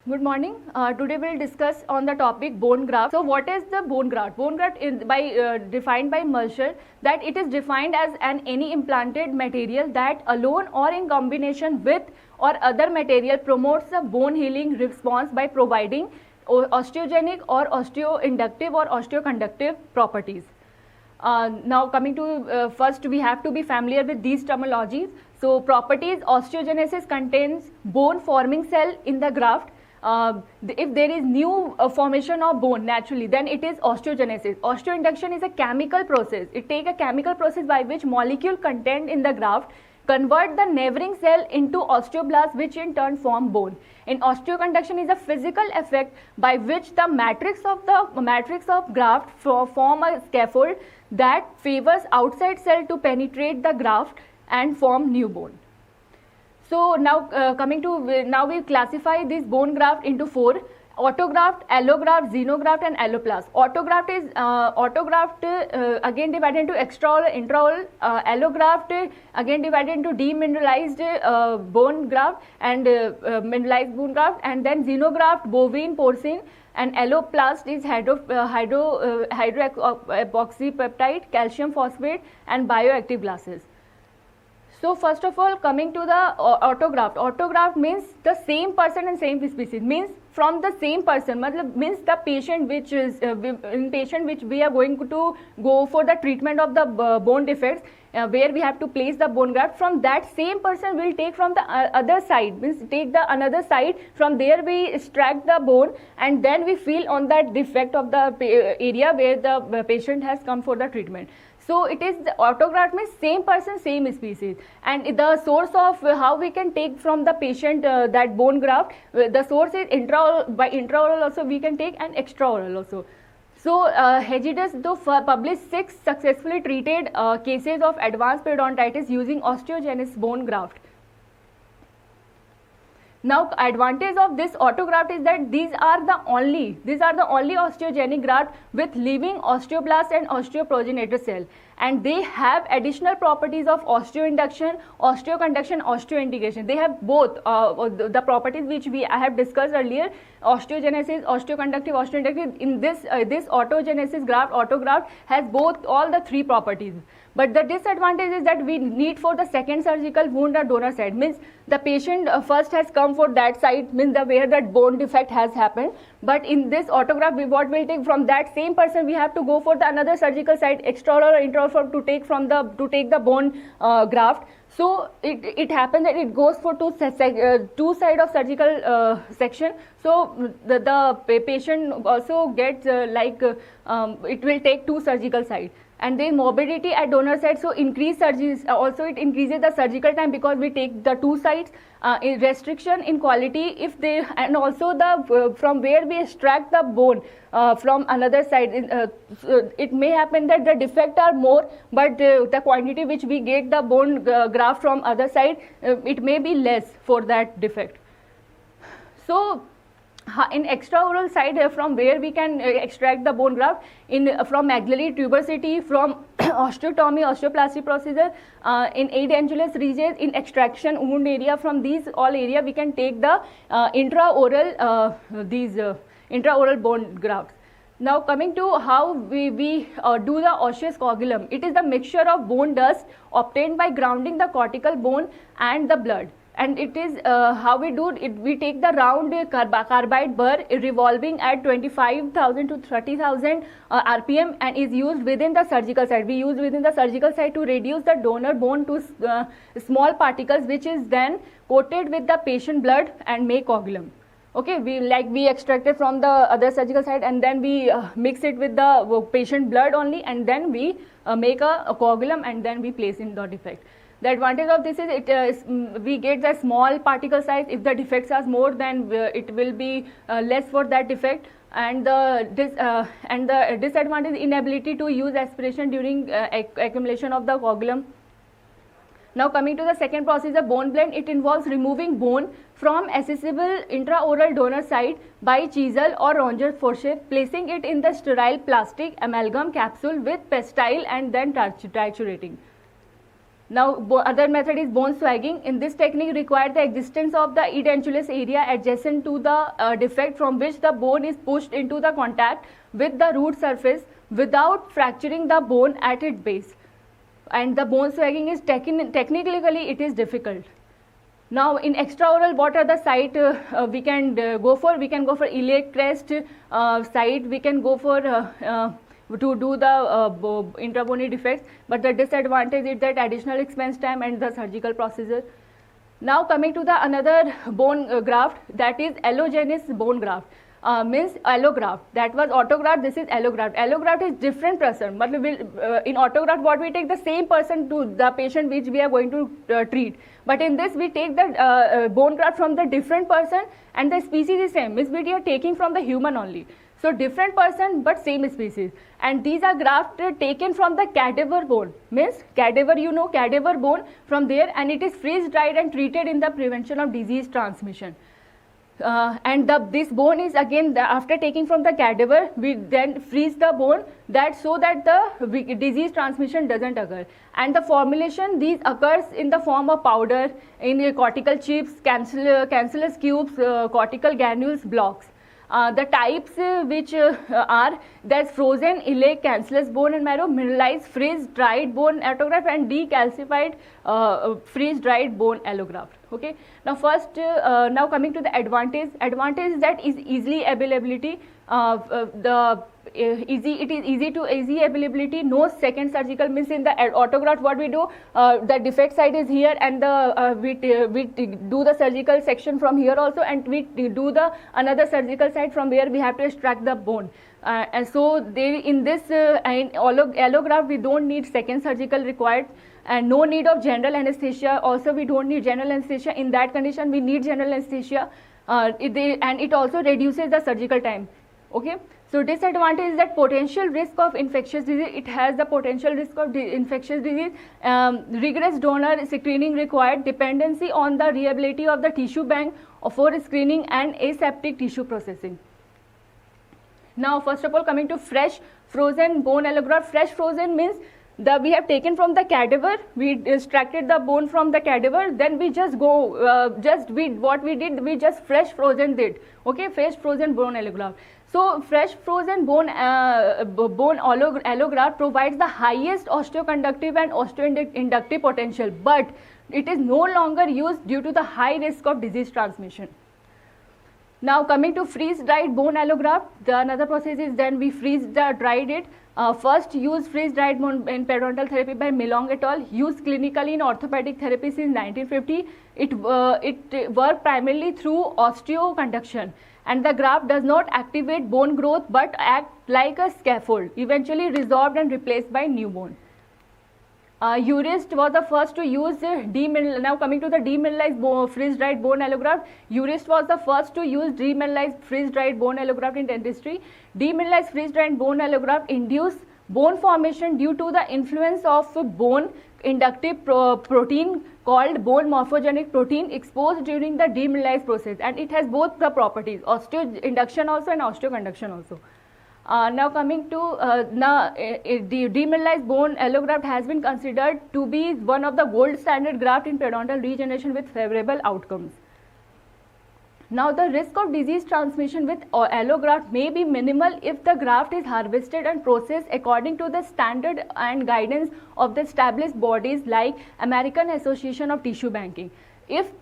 Good morning. Today we'll discuss on the topic bone graft. So what is the bone graft? Bone graft is defined by Mercer that it is defined as any implanted material that alone or in combination with or other material promotes the bone healing response by providing osteogenic or osteoinductive or osteoconductive properties. Now coming to first, we have to be familiar with these terminologies. So properties: osteogenesis contains bone forming cell in the graft. If there is new formation of bone naturally, then it is osteogenesis. Osteoinduction is a chemical process. It takes a chemical process by which molecule contained in the graft convert the neighboring cell into osteoblasts, which in turn form bone. And osteoconduction is a physical effect by which the matrix of graft form a scaffold that favors outside cell to penetrate the graft and form new bone. So now now we classify this bone graft into four: autograft, allograft, xenograft and alloplast. Autograft is again divided into extraoral, intraoral. Allograft again divided into demineralized bone graft and mineralized bone graft, and then xenograft, bovine, porcine, and alloplast is hydroxypeptide, calcium phosphate and bioactive glasses. So first of all, coming to the autograft. Autograft means the same person and same species, means from the same person, means the patient which is which we are going to go for the treatment of the bone defects, where we have to place the bone graft. From that same person will take from the other side, means take the another side, from there we extract the bone and then we fill on that defect of the area where the patient has come for the treatment. So it is the autograft means same person, same species. And the source of how we can take from the patient that bone graft, the source is intraoral. By intraoral also we can take, and extraoral also. So Hegedus though published 6 successfully treated cases of advanced periodontitis using osteogenous bone graft. Now advantage of this autograft is that these are the only osteogenic graft with living osteoblast and osteoprogenitor cell, and they have additional properties of osteoinduction, osteoconduction, osteointegration. They have both the properties which I have discussed earlier: osteogenesis, osteoconductive, osteoinductive. In this autogenesis graft, autograft has all the three properties. But the disadvantage is that we need for the second surgical wound or donor side, means the patient first has come for that side, means where that bone defect has happened. But in this autograft, what will take from that same person, we have to go for the another surgical site, extraoral or intraoral, to take the bone graft. So it happens that it goes for two side of surgical section. So the patient also gets it will take two surgical sites. And then morbidity at donor side, so increased surgeries, also it increases the surgical time because we take the two sides. Restriction in quality if they, and also the from where we extract the bone from another side, it may happen that the defect are more, but the quantity which we get the bone graft from other side, it may be less for that defect. So in extraoral side, from where we can extract the bone graft, from maxillary tuberosity, from osteotomy, osteoplasty procedure, in edentulous regions, in extraction wound area, from these all area we can take the intraoral intraoral bone grafts. Now coming to how we do the osseous coagulum. It is the mixture of bone dust obtained by grounding the cortical bone and the blood. And it is how we do it. We take the round carbide burr revolving at 25,000 to 30,000 RPM and is used within the surgical site. We use within the surgical site to reduce the donor bone to small particles, which is then coated with the patient blood and make coagulum. Okay, we extracted from the other surgical site and then we mix it with the patient blood only, and then we make a coagulum and then we place in the defect. The advantage of this is we get the small particle size. If the defects are more, then it will be less for that defect. And the disadvantage is inability to use aspiration during accumulation of the coagulum. Now coming to the second procedure, bone blend. It involves removing bone from accessible intraoral donor site by chisel or ronger forceps, placing it in the sterile plastic amalgam capsule with pastille and then triturating. Now, other method is bone swagging. In this technique, require the existence of the edentulous area adjacent to the defect from which the bone is pushed into the contact with the root surface without fracturing the bone at its base. And the bone swagging is technically it is difficult. Now, in extraoral, what are the site we can go for? We can go for iliac crest site. We can go for to do the intrabony defects, but the disadvantage is that additional expense time and the surgical procedure. Now coming to the another bone graft, that is allogenous bone graft. Means allograft, that was autograft, this is allograft. Allograft is different person, but in autograft what we take the same person to the patient which we are going to treat, but in this we take the bone graft from the different person and the species is same, means we are taking from the human only. So different person but same species, and these are grafts taken from the cadaver bone, means cadaver, you know, cadaver bone from there, and it is freeze dried and treated in the prevention of disease transmission. And this bone is again after taking from the cadaver, we then freeze the bone that so that the disease transmission doesn't occur. And the formulation, these occurs in the form of powder, in cortical chips, cancellous cubes, cortical granules, blocks. The types which are that's frozen iliac cancellous bone and marrow, mineralized freeze dried bone autograft, and decalcified freeze dried bone allograft. Okay. Now first, now coming to the advantage is that is easily availability. It is easy availability. No second surgical, means in the autograft what we do, the defect site is here, and we do the surgical section from here also, and we do the another surgical site from where we have to extract the bone. And so they in this in allograft we don't need second surgical required, and no need of general anesthesia. Also we don't need general anesthesia. In that condition we need general anesthesia, and it also reduces the surgical time. Okay. So disadvantage is that potential risk of infectious disease. It has the potential risk of infectious disease. Rigorous donor screening required. Dependency on the reliability of the tissue bank for screening and aseptic tissue processing. Now first of all, coming to fresh frozen bone allograft. Fresh frozen means we have taken from the cadaver, we extracted the bone from the cadaver, then we just go what we did, we just fresh frozen did. Okay, fresh frozen bone allograft. So fresh frozen bone allograft provides the highest osteoconductive and osteoinductive potential, but it is no longer used due to the high risk of disease transmission. Now coming to freeze dried bone allograft, the another process is then we dried it. First used freeze dried bone in periodontal therapy by Milong et al. Used clinically in orthopedic therapy since 1950. It worked primarily through osteoconduction, and the graft does not activate bone growth but act like a scaffold, eventually resorbed and replaced by new bone. Urist was the first to use now coming to the demineralized freeze dried bone allograft. Urist was the first to use demineralized freeze dried bone allograft in dentistry. Demineralized freeze dried bone allograft induce bone formation due to the influence of bone inductive protein called bone morphogenic protein exposed during the demineralized process, and it has both the properties, osteoinduction also and osteoconduction also. Now coming to the demineralized bone allograft has been considered to be one of the gold standard graft in periodontal regeneration with favorable outcomes. Now the risk of disease transmission with allograft may be minimal if the graft is harvested and processed according to the standard and guidance of the established bodies like American Association of Tissue Banking. If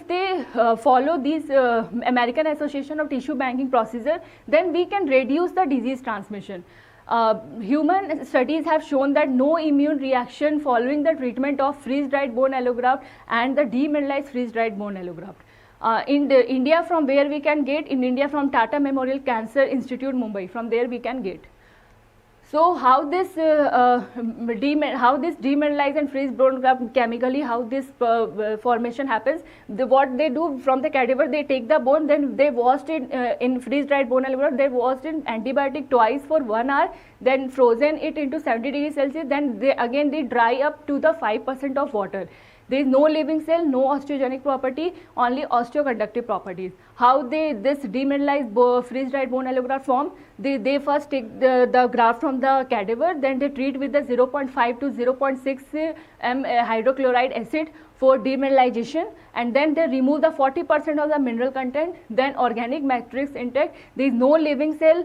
they follow these American Association of Tissue Banking procedure, then we can reduce the disease transmission. Human studies have shown that no immune reaction following the treatment of freeze-dried bone allograft and the demineralized freeze-dried bone allograft. In India, from where we can get, in India from Tata Memorial Cancer Institute, Mumbai, from there we can get. So how this demineralized and freeze bone graft chemically, how this formation happens, what they do from the cadaver, they take the bone, then they washed it in freeze dried bone allograft, they washed in antibiotic twice for 1 hour, then frozen it into 70 degrees Celsius, then they dry up to the 5% of water. There is no living cell, no osteogenic property, only osteoconductive properties. How this demineralized freeze-dried bone allograft form? They first take the graft from the cadaver, then they treat with the 0.5 to 0.6 m hydrochloride acid for demineralization, and then they remove the 40% of the mineral content, then organic matrix intact. There is no living cell,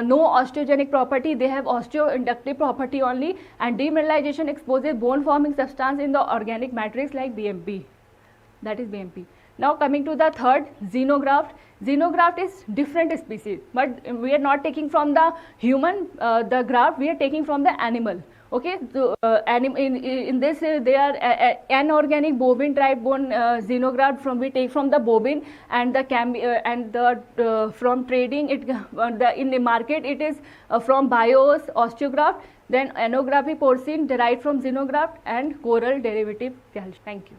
no osteogenic property, they have osteoinductive property only, and demineralization exposes bone forming substance in the organic matrix like BMP. That is BMP. Now coming to the third, xenograft. Xenograft is different species, but we are not taking from the human the graft, we are taking from the animal. Okay, so in this they are anorganic bovine tripe bone xenograft from we take from the bovine, and the from trading it in the market it is from Bios osteograft, then anography porcine derived from xenograft, and coral derivative calcium. Thank you.